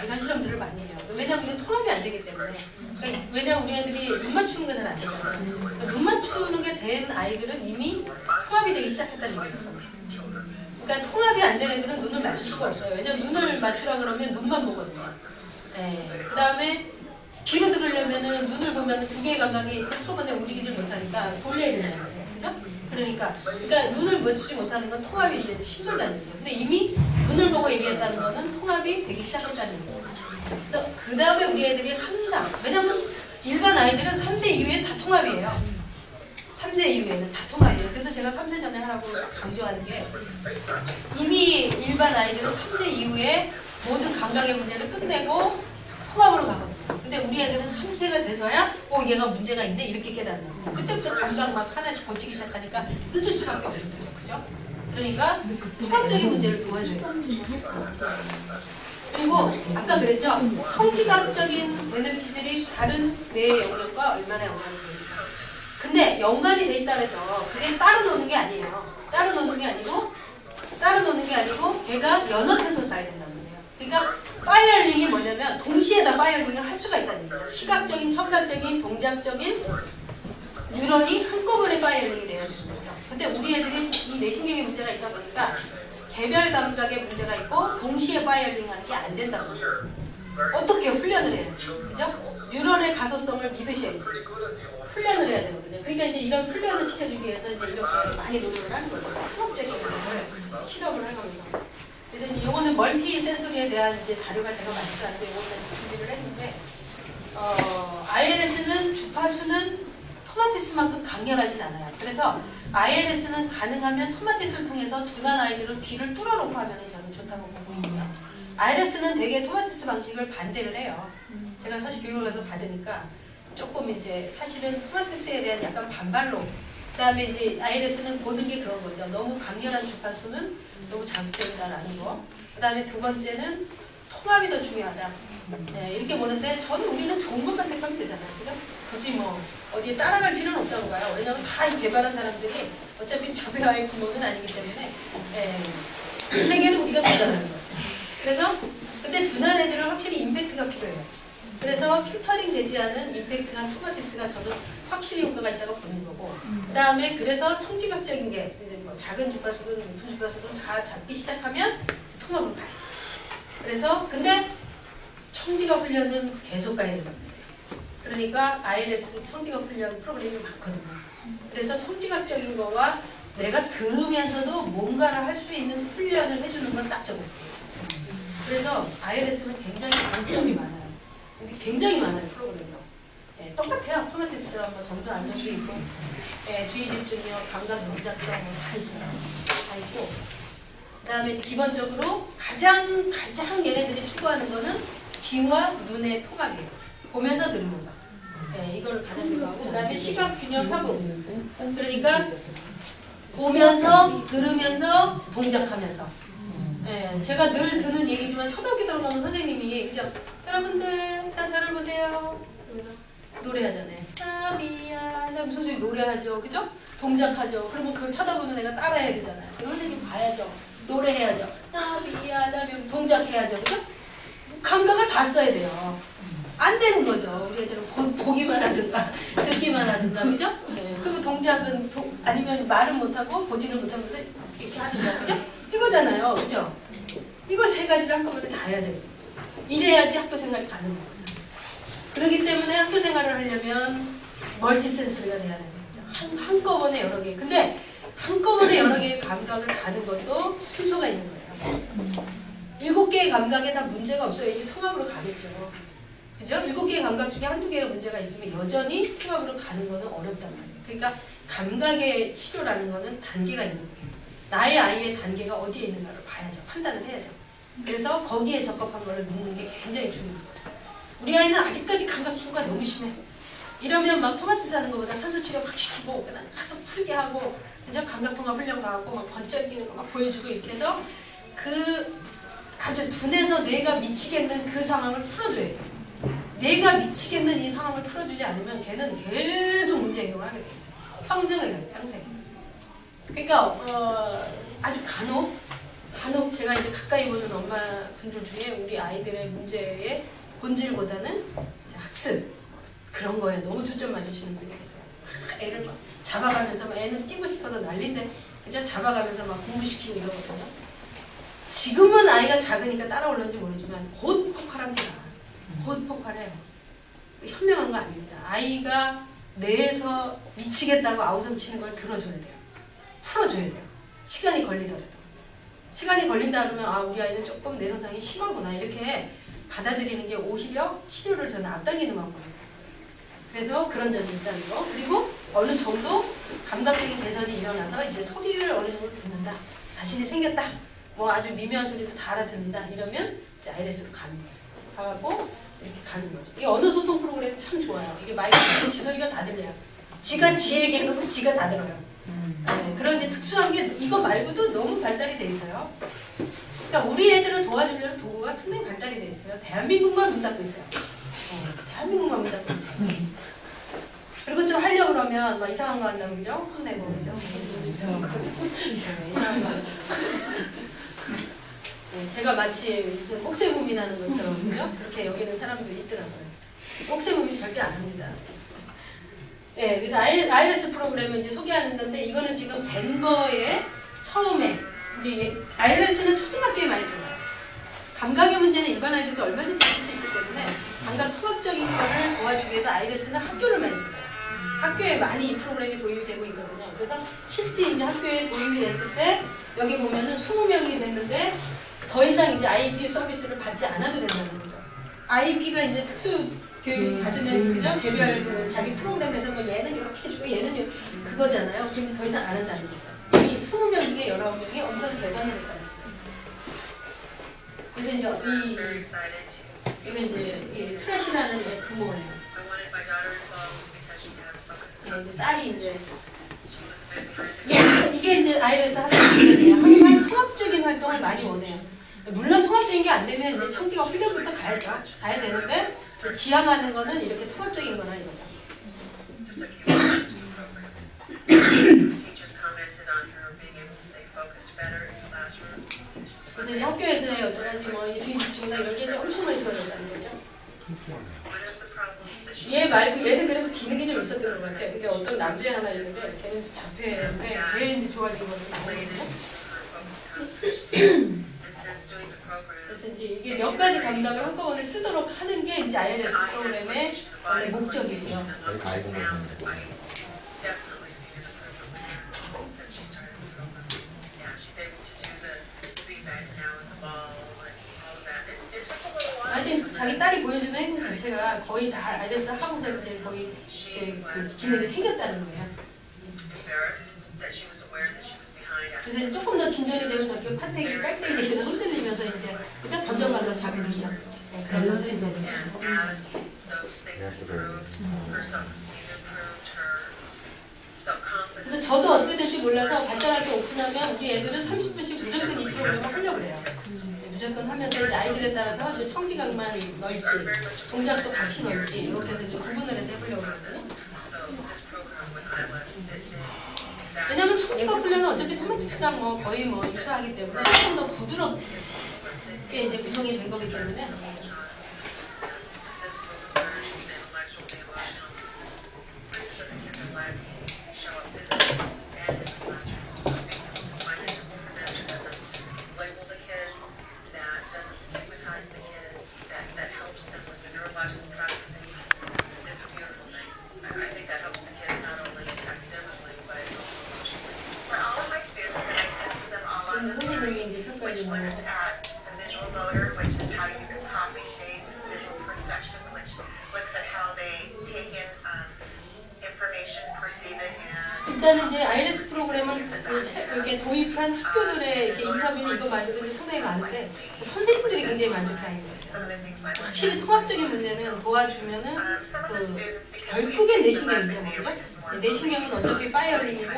이런 실험들을 많이 해요. 왜냐면 이건 통합이 안 되기 때문에. 그러니까 왜냐면 우리 애들이 눈 맞추는 게 잘 안 되잖아요. 그러니까 눈 맞추는 게 된 아이들은 이미 통합이 되기 시작했다는 얘기예요. 그러니까 통합이 안 된 애들은 눈을 맞출 수가 없어요. 왜냐면 눈을 맞추라 그러면 눈만 보거든요. 네. 그 다음에 귀로 들으려면은 눈을 보면 두 개의 감각이 한꺼번에 움직이질 못하니까 돌려야 되는 거예요. 그죠? 그러니까 눈을 맞추지 못하는 건 통합이 이제 힘들다는 거죠. 근데 이미 눈을 보고 얘기했다는 거는 통합이 되기 시작했다는 거예요. 그래서 그 다음에 우리 애들이 항상, 왜냐면 일반 아이들은 3세 이후에 다 통합이에요. 3세 이후에는 다 통합이에요. 그래서 제가 3세 전에 하라고 강조하는 게 이미 일반 아이들은 3세 이후에 모든 감각의 문제를 끝내고 통합으로 가거든요. 근데 우리 애들은 3세가 돼서야 얘가 문제가 있네 이렇게 깨닫는 거예요. 그때부터 감각 막 하나씩 고치기 시작하니까 늦을 수밖에 없어요. 그죠? 그러니까 통합적인 문제를 도와줘요. 그리고 아까 그랬죠? 성지각적인 베네핏들이 다른 뇌의 영역과 얼마나 연관이 됩니까? 근데 연관이 돼 있다고 해서 그게 따로 노는 게 아니에요. 따로 노는 게 아니고 걔가 연합해서 가야 된다는 거예요. 그러니까 파이어링이 뭐냐면 동시에 다 파이어링을 할 수가 있다는 거죠. 시각적인, 청각적인, 동작적인 뉴런이 한꺼번에 파이어링이 되는 거죠. 근데 우리 애들이 이 뇌신경에 문제가 있다 보니까 개별 감각에 문제가 있고 동시에 파이어링 하는 게 안 된다고 해요. 어떻게 훈련을 해야죠? 그죠? 뉴런의 가소성을 믿으셔야지. 훈련을 해야 되거든요. 그러니까 이제 이런 훈련을 시켜주기 위해서 이제 이렇게 많이 노력을 하는 거죠. 수업적인 것을 실험을 하면서. 그래서 이제 이거는 멀티 센소리에 대한 이제 자료가 제가 많지 않은데 이거는 준비를 했는데, ILS는 주파수는 토마티스만큼 강렬하진 않아요. 그래서 ILS는 가능하면 토마티스를 통해서 둔한 아이들은 귀를 뚫어놓고 하면 저는 좋다고 보고 있고요. ILS는 되게 토마티스 방식을 반대를 해요. 제가 사실 교육을 가서 받으니까 조금 이제 사실은 토마티스에 대한 약간 반발로, 그 다음에 이제 ILS는 보는 게 그런 거죠. 너무 강렬한 주파수는 너무 자극적이다라는 거. 그 다음에 두 번째는 통합이 더 중요하다. 네, 이렇게 보는데 저는 우리는 좋은 것만 택하면 되잖아요. 그죠? 굳이 뭐 어디에 따라갈 필요는 없다고 봐요. 왜냐하면 다 개발한 사람들이 어차피 저배아의 구멍은 아니기 때문에 세계는 우리가 도전하는 거예요. 그래서 근데 둔한 애들은 확실히 임팩트가 필요해요. 그래서 필터링 되지 않은 임팩트한 토마티스가 저는 확실히 효과가 있다고 보는 거고, 그 다음에 그래서 청지각적인 게 뭐 작은 주파수든 높은 주파수든 다 잡기 시작하면 통합으로 가야죠. 그래서 근데 청지각 훈련은 계속 가야 된다. 그러니까 ILS 청지각 훈련 프로그램이 많거든요. 그래서 청지각적인 거와 내가 들으면서도 뭔가를 할 수 있는 훈련을 해주는 건 딱 저거. 그래서 ILS는 굉장히 장점이 많아요. 굉장히 많아요, 프로그램이요. 예, 똑같아요. 토마티스처럼 뭐 점수 안정도 있고, 예, 주의 집중력, 감각 동작성 다 있어요. 다 있고. 그 다음에 이제 기본적으로 가장 얘네들이 추구하는 거는 귀와 눈의 통합이에요. 보면서 들으면서. 예, 이걸 가장 추구하고. 그 다음에 시각 균형 협응. 그러니까 보면서, 들으면서, 동작하면서. 예, 제가 늘 드는 얘기지만 초등학교 들어가면 선생님이 얘기죠. 여러분들 자 저를 보세요. 그러면서 노래하잖아요. 나비야 나 무슨 소리 노래하죠. 그죠? 동작하죠. 그러면 그걸 쳐다보는 애가 따라해야 되잖아요. 선생님 봐야죠. 노래해야죠. 나비야 나비 동작해야죠. 그죠? 감각을 다 써야 돼요. 안 되는 거죠. 우리 애들은 보기만 하든가 듣기만 하든가 그죠? 네. 그러면 동작은 아니면 말은 못하고 보지를 못하면서 이렇게 하든가 그죠? 이거잖아요. 그죠? 이거 세 가지를 한꺼번에 다 해야 돼요. 이래야지 학교 생활이 가는 거죠. 그렇기 때문에 학교 생활을 하려면 멀티 센서리가 돼야 되는 거죠. 한꺼번에 여러 개. 근데 한꺼번에 여러 개의 감각을 가는 것도 순서가 있는 거예요. 7개의 감각에 다 문제가 없어야지 통합으로 가겠죠. 그죠? 7개의 감각 중에 한두 개의 문제가 있으면 여전히 통합으로 가는 거는 어렵단 말이에요. 그러니까 감각의 치료라는 거는 단계가 있는 거예요. 나의 아이의 단계가 어디에 있는가를 봐야죠. 판단을 해야죠. 그래서 거기에 적합한 거를 놓는 게 굉장히 중요해요. 우리 아이는 아직까지 감각 추구가 너무 심해. 이러면 막 토마티스 하는 것보다 산소 치료 막 시키고 그냥 가서 풀게 하고 그냥 감각 통합 훈련 가고 막 번쩍이는 거 막 보여주고 이렇게 해서 그 아주 둔해서 뇌가 미치겠는 그 상황을 풀어줘야죠. 내가 미치겠는 이 상황을 풀어주지 않으면 걔는 계속 문제 행동을 하게 돼 있어요. 평생을 가요. 평생. 그러니까 아주 간혹 간혹 제가 이제 가까이 보는 엄마분들 중에 우리 아이들의 문제의 본질보다는 이제 학습 그런 거에 너무 초점 맞으시는 분이 계세요. 애를 막 잡아가면서 막 애는 뛰고 싶어서 난리인데 진짜 잡아가면서 막 공부시키고 이러거든요. 지금은 아이가 작으니까 따라올는지 모르지만 곧 폭발합니다. 곧 폭발해요. 현명한 거 아닙니다. 아이가 뇌에서 미치겠다고 아우성치는 걸 들어줘야 돼요. 풀어줘야 돼요. 시간이 걸리더라도. 시간이 걸린다 그러면 아 우리 아이는 조금 뇌손상이 심하구나 이렇게 받아들이는 게 오히려 치료를 저는 앞당기는 방법입니다. 그래서 그런 점이 있다는 거. 그리고 어느 정도 감각적인 개선이 일어나서 이제 소리를 어느 정도 듣는다. 자신이 생겼다. 뭐 아주 미묘한 소리도 다 알아듣는다. 이러면 이제 ILS로 가는 거예요. 가고 이렇게 가는 거죠. 이 언어 소통 프로그램 참 좋아요. 이게 마이크 지 소리가 다 들려요. 지가 지 얘기해놓고 지가 다 들어요. 네, 그런 이제 특수한 게 이거 말고도 너무 발달이 돼 있어요. 그러니까 우리 애들을 도와주려는 도구가 상당히 발달이 돼 있어요. 대한민국만 문 닫고 있어요. 대한민국만 문 닫고 있어요. 그리고 좀 하려고 그러면 막 이상한 거 한다고 그죠? 혼내고 그죠? 이상한 거 네, 제가 마치 무슨 옥새고민하는 것처럼 그죠? 그렇게 여기는 사람들이 있더라고요. 옥새고민 절대 안 합니다. 네, 그래서 ILS 프로그램을 이제 소개하는 건데 이거는 지금 덴버에 처음에 이제 ILS는 초등학교에 많이 들어가요. 감각의 문제는 일반 아이들도 얼마든지 있을 수 있기 때문에 감각 통합적인 거를 도와주기 위해서 ILS는 학교를 많이 들어가요. 학교에 많이 이 프로그램이 도입이 되고 있거든요. 그래서 실제 이제 학교에 도입이 됐을 때 여기 보면은 20명이 됐는데 더 이상 이제 IEP 서비스를 받지 않아도 된다는 거죠. IEP가 이제 특수 교육 받으면 그죠? 개별 그 자기 프로그램에서 뭐 얘는 이렇게 해주고 얘는 이렇게 그거잖아요. 근데 더 이상 안 한다는 거죠. 이미 20명 중에 19명이 엄청 개선을 했다는 거죠. 그래서 이제 이거 이제 프레시라는 부모예요. 네, 이제 딸이 이제 이게 이제 ILS 학생들이에요. 항상 통합적인 활동을 많이 원해요. 물론 통합적인 게 안 되면 이제 청지가 훈련부터 가야죠. 가야 되는데 지향하는 거는 이렇게 통합적인 거나 이거죠. 그래서 이제 학교에서의 어떤 가지 뭐 주의 집중이나 이런 게 엄청 많이 좋아졌다는 거죠. 얘 말고 얘는 그래도 기능이 좀 있었던 것 같아요. 근데 어떤 남자애 하나 있는데 걔는 자폐인데 걔 이제 좋아진 거는 나오거든요. 그래서 이제 이게 몇 가지 감각을 한꺼번에 쓰도록 하는 게 이제 ILS 프로그램의 목적이고요. 하여튼 자기 딸이 보여주는 행동 자체가 거의 다 ILS 하고서 이제 거의 이제 그 기능이 생겼다는 거예요. 그래서 이제 조금 더 진전이 되면 저렇게 판때기, 깔때기에서 흔들리면서 이제 그죠? 점점감도 자극이죠. 네, 그러면서 이제 그래서 저도 어떻게 될지 몰라서 발달학교 오픈하면 우리 애들은 30분씩 무조건 이 프로그램을 하려고 그래요. 무조건 하면서 이제 아이들에 따라서 이제 청지각만 넓지, 동작도 같이 넓지 이렇게 해서 이제 구분을 해서 해보려고 그러거든요. 왜냐면 청지각 훈련은 어차피 토마티스랑 뭐 거의 뭐 유사하기 때문에 조금 더 부드럽게 이제 구성이 된 거기 때문에. 선생님이 이제 평가해 주는 거. 일단은 이제 ILS 프로그램을 이렇게 도입한 학교들의 이렇게 인터뷰는 이거 말고도 상당히 많은데 선생님들이 굉장히 만족하는 거예요. 확실히 통합적인 문제는 도와주면은 그 결국엔 내신경이죠, 그죠? 내신경은 어차피 파이어링이고.